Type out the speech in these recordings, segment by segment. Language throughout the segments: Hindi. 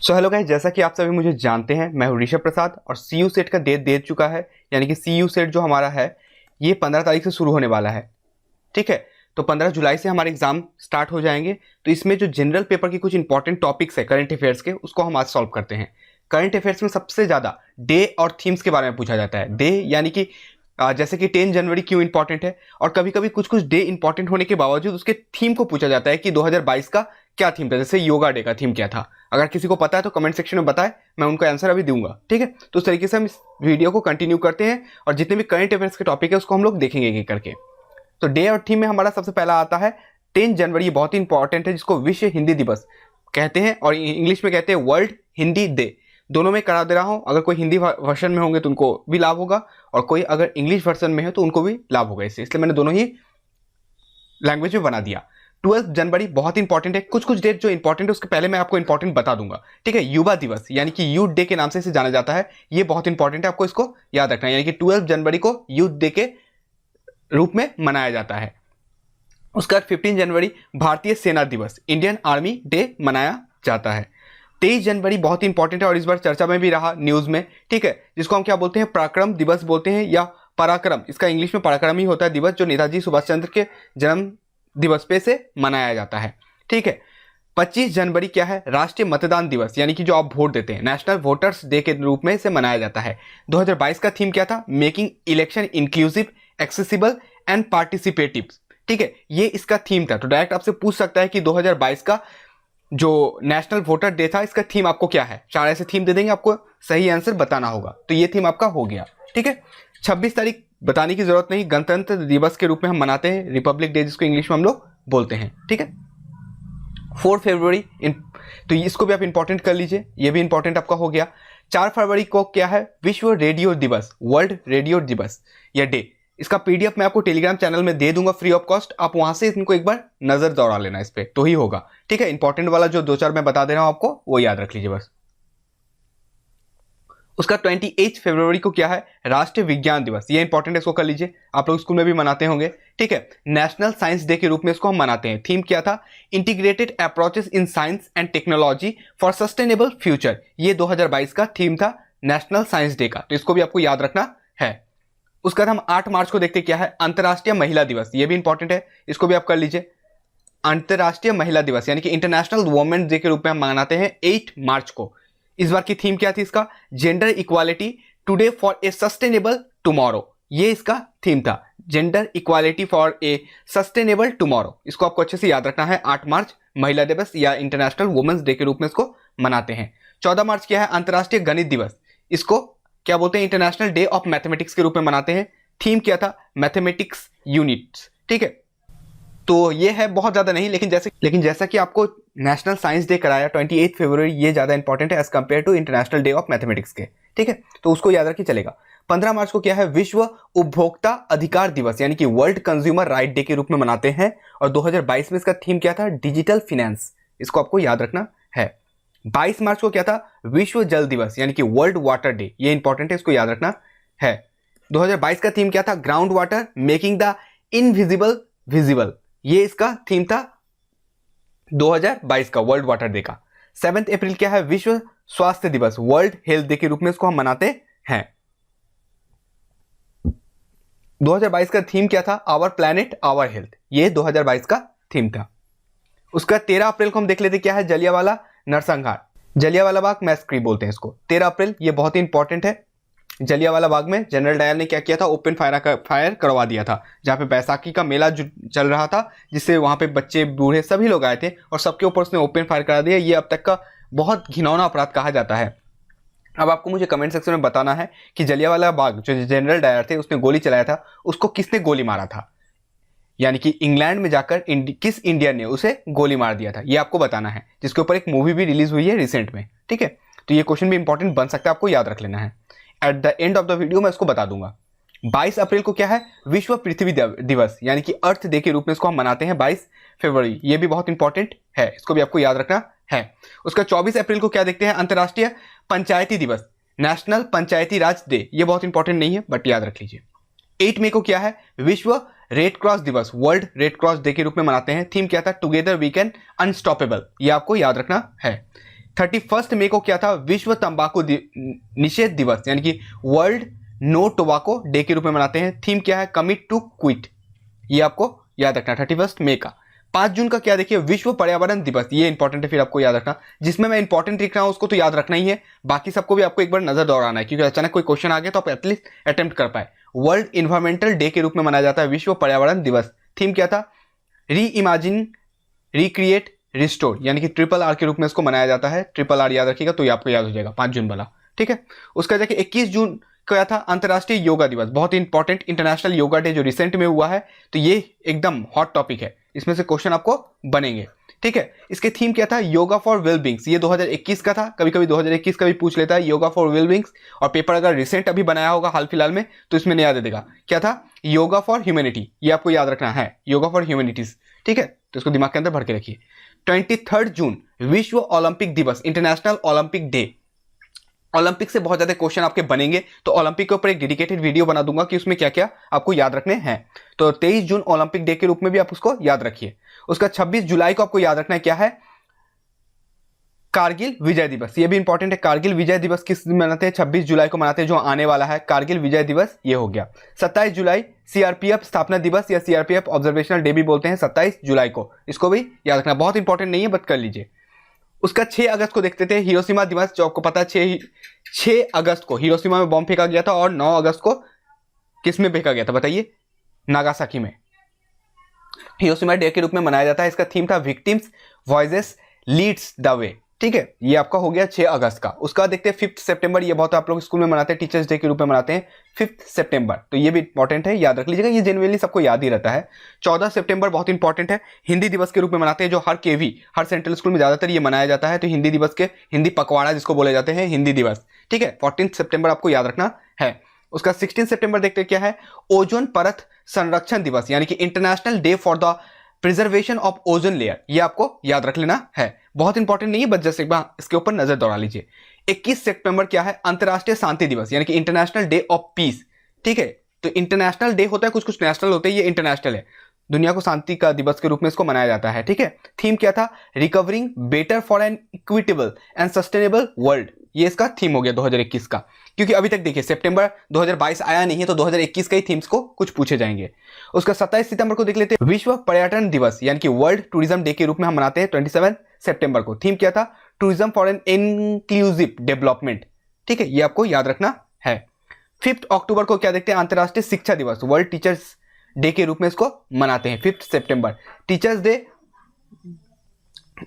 सो हेलो गाइस, जैसा कि आप सभी मुझे जानते हैं, मैं हूं ऋषभ प्रसाद और सी यू सेट का डेट दे चुका है। यानी कि सी यू सेट जो हमारा है ये 15 तारीख से शुरू होने वाला है। ठीक है, तो 15 जुलाई से हमारे एग्जाम स्टार्ट हो जाएंगे। तो इसमें जो जनरल पेपर के कुछ इंपॉर्टेंट टॉपिक्स है करंट अफेयर्स के, उसको हम आज सॉल्व करते हैं। करंट अफेयर्स में सबसे ज़्यादा डे और थीम्स के बारे में पूछा जाता है। डे यानी कि जैसे कि 10 जनवरी क्यों इंपॉर्टेंट है, और कभी कभी कुछ कुछ डे इंपॉर्टेंट होने के बावजूद उसके थीम को पूछा जाता है कि 2022 का क्या थीम था। जैसे योगा डे का थीम क्या था, अगर किसी को पता है तो कमेंट सेक्शन में बताएं, मैं उनका आंसर अभी दूंगा। ठीक है, तो उस तरीके से हम इस वीडियो को कंटिन्यू करते हैं और जितने भी करंट अफेयर्स के टॉपिक है उसको हम लोग देखेंगे एक एक करके। तो डे और थीम में हमारा सबसे पहला आता है 10 जनवरी। ये बहुत ही इंपॉर्टेंट है, जिसको विश्व हिंदी दिवस कहते हैं और इंग्लिश में कहते हैं वर्ल्ड हिंदी डे। दोनों में करा दे रहा हूँ। अगर कोई हिंदी वर्जन में होंगे तो उनको भी लाभ होगा, और कोई अगर इंग्लिश वर्जन में है तो उनको भी लाभ होगा। इसलिए मैंने दोनों ही लैंग्वेज में बना दिया। 12 जनवरी बहुत इंपॉर्टेंट है। कुछ कुछ डेट जो इंपॉर्टेंट है उसके पहले मैं आपको इंपॉर्टेंट बता दूंगा। ठीक है, युवा दिवस यानी कि यूथ डे के नाम से इसे जाना जाता है। ये बहुत इंपॉर्टेंट है, आपको इसको याद रखना है। यानी कि 12 जनवरी को यूथ डे के रूप में मनाया जाता है। उसके बाद 15 जनवरी भारतीय सेना दिवस, इंडियन आर्मी डे मनाया जाता है। 23 जनवरी बहुत ही इंपॉर्टेंट है और इस बार चर्चा में भी रहा न्यूज में। ठीक है, जिसको हम क्या बोलते हैं, पराक्रम दिवस बोलते हैं या पराक्रम, इसका इंग्लिश में पराक्रम ही होता है दिवस, जो नेताजी सुभाष चंद्र के जन्म दिवस पे से मनाया जाता है। ठीक है, 25 जनवरी क्या है, राष्ट्रीय मतदान दिवस, यानी कि जो आप वोट देते हैं, नेशनल वोटर्स डे के रूप में इसे मनाया जाता है। 2022 का थीम क्या था, making election inclusive, accessible and participative. ठीक है, ये इसका थीम था। तो डायरेक्ट आपसे पूछ सकता है कि 2022 का जो नेशनल वोटर डे था, इसका थीम आपको क्या है। 4 ऐसे थीम दे देंगे, आपको सही आंसर बताना होगा। तो ये थीम आपका हो गया। ठीक है, 26 तारीख बताने की जरूरत नहीं, गणतंत्र दिवस के रूप में हम मनाते हैं, रिपब्लिक डे जिसको इंग्लिश में हम लोग बोलते हैं। ठीक है, 4 फरवरी तो इसको भी आप इंपॉर्टेंट कर लीजिए, ये भी इंपॉर्टेंट आपका हो गया। 4 फरवरी को क्या है, विश्व रेडियो दिवस, वर्ल्ड रेडियो दिवस या डे। इसका पीडीएफ मैं आपको टेलीग्राम चैनल में दे दूंगा फ्री ऑफ कॉस्ट, आप वहां से इनको एक बार नजर दौड़ा लेना, इस पे तो ही होगा। ठीक है, इंपॉर्टेंट वाला जो 2-4 मैं बता दे रहा हूं आपको, वो याद रख लीजिए बस। उसका 28 फरवरी को क्या है, राष्ट्रीय विज्ञान दिवस, ये इंपॉर्टेंट है, इसको कर लीजिए। आप लोग स्कूल में भी मनाते होंगे। ठीक है, नेशनल साइंस डे के रूप में इसको हम मनाते हैं। थीम क्या था, integrated approaches in science and technology for sustainable future. ये 2022 का थीम था नेशनल साइंस डे का, तो इसको भी आपको याद रखना है। उसके बाद हम 8 मार्च को देखते क्या है, अंतर्राष्ट्रीय महिला दिवस, ये भी इंपॉर्टेंट है, इसको भी आप कर लीजिए। अंतर्राष्ट्रीय महिला दिवस यानी कि इंटरनेशनल वुमेन डे के रूप में हम मनाते हैं 8 मार्च को। इस बार की थीम क्या थी इसका, gender equality today for a sustainable tomorrow. ये इसका थीम था, gender equality for a sustainable tomorrow. इसको आपको अच्छे से याद रखना है। 8 मार्च महिला दिवस या इंटरनेशनल वुमेन्स डे के रूप में इसको मनाते हैं। 14 मार्च क्या है, अंतर्राष्ट्रीय गणित दिवस, इसको क्या बोलते हैं, इंटरनेशनल डे ऑफ मैथमेटिक्स के रूप में मनाते हैं। थीम क्या था, मैथमेटिक्स यूनिट्स। ठीक है, तो ये है बहुत ज्यादा नहीं, लेकिन जैसा कि आपको नेशनल साइंस डे कराया 28 फरवरी, ये ज्यादा इंपॉर्टेंट है as compare to international day of mathematics के। ठीक है, तो उसको याद रखिए चलेगा। 15 मार्च को क्या है, विश्व उपभोक्ता अधिकार दिवस यानी कि वर्ल्ड कंज्यूमर राइट डे के रूप में मनाते हैं। और 2022 में इसका थीम क्या था, डिजिटल फिनेंस, इसको आपको याद रखना है। 22 मार्च को क्या था, विश्व जल दिवस यानी कि वर्ल्ड वाटर डे, ये इंपॉर्टेंट है, इसको याद रखना है। 2022 का थीम क्या था, ground water making the invisible visible, ये इसका थीम था 2022 का वर्ल्ड वाटर डे का। 7 अप्रैल क्या है, विश्व स्वास्थ्य दिवस, वर्ल्ड हेल्थ डे के रूप में इसको हम मनाते हैं। 2022 का थीम क्या था, आवर प्लैनेट आवर हेल्थ, ये 2022 का थीम था। उसका 13 अप्रैल को हम देख लेते क्या है, जलियांवाला नरसंहार, जलियांवाला बाग मैस्क्री बोलते हैं इसको। 13 अप्रैल ये बहुत ही इंपॉर्टेंट है। जलियांवाला बाग में जनरल डायर ने क्या किया था, ओपन फायर करवा दिया था, जहां पे बैसाखी का मेला चल रहा था, जिससे वहां पे बच्चे बूढ़े सभी लोग आए थे और सबके ऊपर उसने ओपन फायर करा दिया। ये अब तक का बहुत घिनौना अपराध कहा जाता है। अब आपको मुझे कमेंट सेक्शन में बताना है कि जलियांवाला बाग जो जनरल डायर थे उसने गोली चलाया था, उसको किसने गोली मारा था, यानी कि इंग्लैंड में जाकर किस इंडियन ने उसे गोली मार दिया था, ये आपको बताना है, जिसके ऊपर एक मूवी भी रिलीज हुई है रिसेंट में। ठीक है, तो ये क्वेश्चन भी इंपॉर्टेंट बन सकता है, आपको याद रख लेना है। At the end of the video मैं इसको बता दूंगा। 22 अप्रैल को क्या है, विश्व पृथ्वी दिवस यानी कि अर्थ डे के रूप में इसको हम मनाते हैं 22 फरवरी, ये भी बहुत इंपॉर्टेंट है, इसको भी आपको याद रखना है। उसका 24 अप्रैल को क्या देखते हैं, अंतर्राष्ट्रीय पंचायती दिवस, नेशनल पंचायती राज डे, ये बहुत इंपॉर्टेंट नहीं है बट याद रख लीजिए। 8 मई को क्या है, विश्व रेड क्रॉस दिवस, वर्ल्ड रेड क्रॉस डे के रूप में मनाते हैं। थीम क्या था, टुगेदर वी कैन अनस्टॉपेबल, ये आपको याद रखना है। 31 मई को क्या था, विश्व तंबाकू निषेध दिवस यानी कि वर्ल्ड नो टोबैको डे के रूप में मनाते हैं। थीम क्या है, कमिट टू क्विट, ये आपको याद रखना 31 मई का। 5 जून का क्या देखिए, विश्व पर्यावरण दिवस, ये इंपॉर्टेंट है, फिर आपको याद रखना। जिसमें मैं इंपॉर्टेंट लिख रहा हूं उसको तो याद रखना ही है, बाकी सबको भी आपको एक बार नजर दौड़ाना है, क्योंकि अचानक कोई क्वेश्चन आ गया तो आप एटलीस्ट अटेम्प्ट कर पाए। वर्ल्ड इन्वायरमेंटल डे के रूप में मनाया जाता है विश्व पर्यावरण दिवस। थीम क्या था, री इमेजिन, रिक्रिएट, रिस्टोर, यानी कि RRR के रूप में इसको मनाया जाता है। RRR याद रखिएगा तो ये आपको याद हो जाएगा 5 जून वाला, ठीक है। उसका जाके 21 जून क्या था, अंतर्राष्ट्रीय योगा दिवस, बहुत ही इंपॉर्टेंट इंटरनेशनल योगा डे जो रिसेंट में हुआ है, तो ये एकदम हॉट टॉपिक है, इसमें से क्वेश्चन आपको बनेंगे, ठीक है। इसके थीम क्या था, योगा फॉर वेलबींग्स, ये 2021 का था, कभी कभी 2021 का भी पूछ लेता है, योगा फॉर वेलबींग्स। और पेपर अगर रिसेंट अभी बनाया होगा हाल फिलहाल में तो इसमें नहीं याद देगा, क्या था, योगा फॉर ह्यूमैनिटी, ये आपको याद रखना है, योगा फॉर ह्यूमैनिटीज, ठीक है, तो इसको दिमाग के अंदर भर के रखिए। 23 जून विश्व ओलंपिक दिवस, इंटरनेशनल ओलंपिक डे। ओलंपिक से बहुत ज्यादा क्वेश्चन आपके बनेंगे, तो ओलंपिक के ऊपर एक डेडिकेटेड वीडियो बना दूंगा कि उसमें क्या क्या आपको याद रखने हैं। तो 23 जून ओलंपिक डे के रूप में भी आप उसको याद रखिए। उसका 26 जुलाई को आपको याद रखना है क्या है, कारगिल विजय दिवस, ये भी इंपॉर्टेंट है। कारगिल विजय दिवस किस दिन मनाते हैं, 26 जुलाई को मनाते हैं, जो आने वाला है कारगिल विजय दिवस, ये हो गया। 27 जुलाई CRPF स्थापना दिवस या CRPF ऑब्जर्वेशनल डे भी बोलते हैं, 27 जुलाई को, इसको भी याद रखना, बहुत इंपॉर्टेंट नहीं है बट कर लीजिए। उसका 6 अगस्त को देखते थे, हिरोशिमा दिवस, जो आपको पता है 6 अगस्त को हिरोशिमा में बॉम्ब फेंका गया था, और 9 अगस्त को किस में फेंका गया था बताइए, नागासाकी में। हिरोशिमा डे के रूप में मनाया जाता है। इसका थीम था victims voices leads the way, ठीक है, ये आपका हो गया 6 अगस्त का। उसका देखते हैं 5 सितंबर, ये बहुत आप लोग स्कूल में मनाते हैं, टीचर्स डे के रूप में मनाते हैं 5 सितंबर, तो ये भी इंपॉर्टेंट है, याद रख लीजिएगा, ये जनरली सबको याद ही रहता है। 14 सितंबर बहुत इंपॉर्टेंट है, हिंदी दिवस के रूप में मनाते हैं, जो हर केवी हर सेंट्रल स्कूल में ज्यादातर ये मनाया जाता है, तो हिंदी दिवस के, हिंदी पखवाड़ा जिसको बोले जाते हैं, हिंदी दिवस, ठीक है। 14 सितंबर आपको याद रखना है। उसका 16 सितंबर देखते हैं क्या है, ओजोन परत संरक्षण दिवस, यानी कि international day for the preservation of ozone layer, ये आपको याद रख लेना है, बहुत इंपॉर्टेंट नहीं है बस जैसे एक बार इसके ऊपर नजर दौड़ा लीजिए। 21 सितंबर क्या है, अंतरराष्ट्रीय शांति दिवस, यानी कि इंटरनेशनल डे ऑफ पीस, ठीक है। तो इंटरनेशनल डे होता है, कुछ कुछ नेशनल होते हैं, ये इंटरनेशनल है, दुनिया को शांति का दिवस के रूप में इसको मनाया जाता है, ठीक है। थीम क्या था, recovering better for an equitable and sustainable world, ये इसका थीम हो गया 2021 का, क्योंकि अभी तक देखिए सितंबर 2022 आया नहीं है, तो 2021 का ही थीम्स को कुछ पूछे जाएंगे। उसका 27 सितंबर को देख लेते हैं, विश्व पर्यटन दिवस, यानी कि वर्ल्ड टूरिज्म डे के रूप में हम मनाते हैं 27 सितंबर को। थीम क्या था, tourism for an inclusive development, ठीक है, ये आपको याद रखना है। 5 अक्टूबर को क्या देखते हैं, अंतर्राष्ट्रीय शिक्षा दिवस, वर्ल्ड टीचर्स डे के रूप में इसको मनाते हैं 5 सितंबर, टीचर्स डे,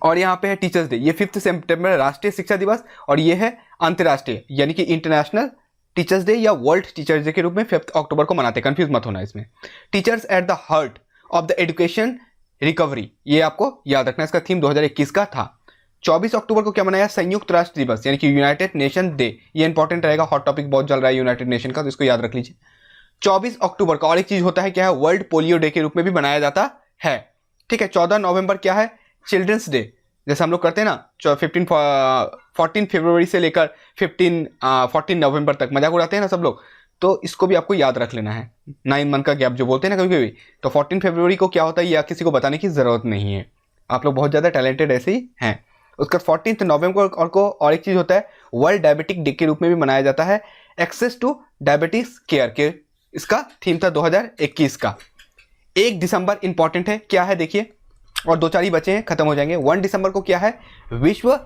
और यहाँ पे है टीचर्स डे, ये 5 सितंबर राष्ट्रीय शिक्षा दिवस, और ये है अंतर्राष्ट्रीय यानी कि इंटरनेशनल टीचर्स डे या वर्ल्ड टीचर्स डे के रूप में 5 अक्टूबर को मनाते हैं, कंफ्यूज मत होना इसमें। Teachers at the heart of the education recovery, ये आपको याद रखना, इसका थीम 2021 का था। 24 अक्टूबर को क्या मनाया, संयुक्त राष्ट्र दिवस, यानी कि यूनाइटेड नेशन डे, ये इंपॉर्टेंट रहेगा, हॉट टॉपिक बहुत चल रहा है यूनाइटेड नेशन का, तो इसको याद रख लीजिए। 24 अक्टूबर का और एक चीज होता है, क्या है, वर्ल्ड पोलियो डे के रूप में भी मनाया जाता है, ठीक है। 14 नवंबर क्या है, चिल्ड्रंस डे, जैसे हम लोग करते हैं ना 14 फरवरी से लेकर 14 नवंबर तक मजाक उड़ाते हैं ना सब लोग, तो इसको भी आपको याद रख लेना है, 9 मंथ का गैप जो बोलते हैं ना कभी कभी, तो 14 फरवरी को क्या होता है, या किसी को बताने की जरूरत नहीं है, आप लोग बहुत ज्यादा टैलेंटेड ऐसे ही हैं। उसका 14 नवंबर को और एक चीज होता है, वर्ल्ड डायबिटिक डे के रूप में भी मनाया जाता है, एक्सेस टू डायबिटीज केयर के, इसका थीम था 2021 का। 1 दिसंबर इंपॉर्टेंट है, क्या है देखिए, और 2-4 ही बचे हैं, खत्म हो जाएंगे। 1 दिसंबर को क्या है, विश्व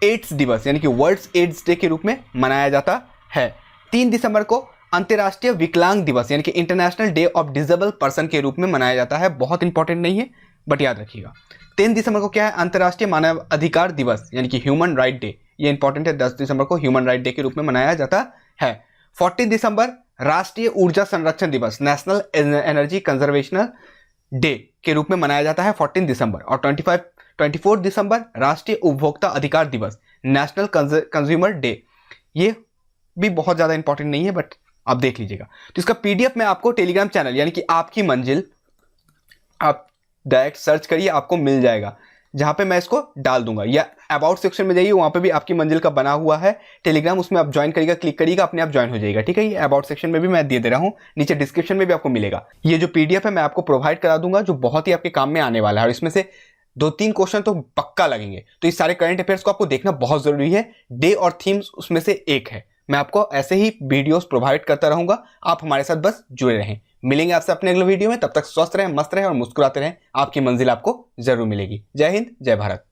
एड्स दिवस, यानी कि वर्ल्ड एड्स डे के रूप में मनाया जाता है। 3 दिसंबर को अंतर्राष्ट्रीय विकलांग दिवस, यानी कि international day of disable person के रूप में मनाया जाता है, बहुत इंपॉर्टेंट नहीं है बट याद रखिएगा। 3 दिसंबर को क्या है, अंतर्राष्ट्रीय मानव अधिकार दिवस, यानी कि ह्यूमन राइट डे, ये इंपॉर्टेंट है, 10 दिसंबर को ह्यूमन राइट डे के रूप में मनाया जाता है। 14 दिसंबर राष्ट्रीय ऊर्जा संरक्षण दिवस, नेशनल एनर्जी कंजर्वेशन डे के रूप में मनाया जाता है 14 दिसंबर। और 24 दिसंबर राष्ट्रीय उपभोक्ता अधिकार दिवस, नेशनल कंज्यूमर डे, ये भी बहुत ज़्यादा इंपॉर्टेंट नहीं है बट आप देख लीजिएगा। तो इसका पीडीएफ मैं आपको टेलीग्राम चैनल यानी कि आपकी मंजिल, आप डायरेक्ट सर्च करिए आपको मिल जाएगा, जहां पे मैं इसको डाल दूंगा, या अबाउट सेक्शन में जाइए, वहां पे भी आपकी मंजिल का बना हुआ है टेलीग्राम, उसमें आप ज्वाइन करिएगा, क्लिक करिएगा, अपने आप ज्वाइन हो जाएगा, ठीक है। ये अबाउट सेक्शन में भी मैं दे रहा हूँ, नीचे डिस्क्रिप्शन में भी आपको मिलेगा। ये जो पीडीएफ है मैं आपको प्रोवाइड करा दूंगा, जो बहुत ही आपके काम में आने वाला है, और इसमें से 2-3 क्वेश्चन तो पक्का लगेंगे। तो इस सारे करंट अफेयर्स को आपको देखना बहुत जरूरी है। डे और थीम्स उसमें से एक है। मैं आपको ऐसे ही वीडियोस प्रोवाइड करता रहूंगा, आप हमारे साथ बस जुड़े रहें। मिलेंगे आपसे अपने अगले वीडियो में, तब तक स्वस्थ रहें, मस्त रहें और मुस्कुराते रहें। आपकी मंजिल आपको जरूर मिलेगी। जय हिंद, जय भारत।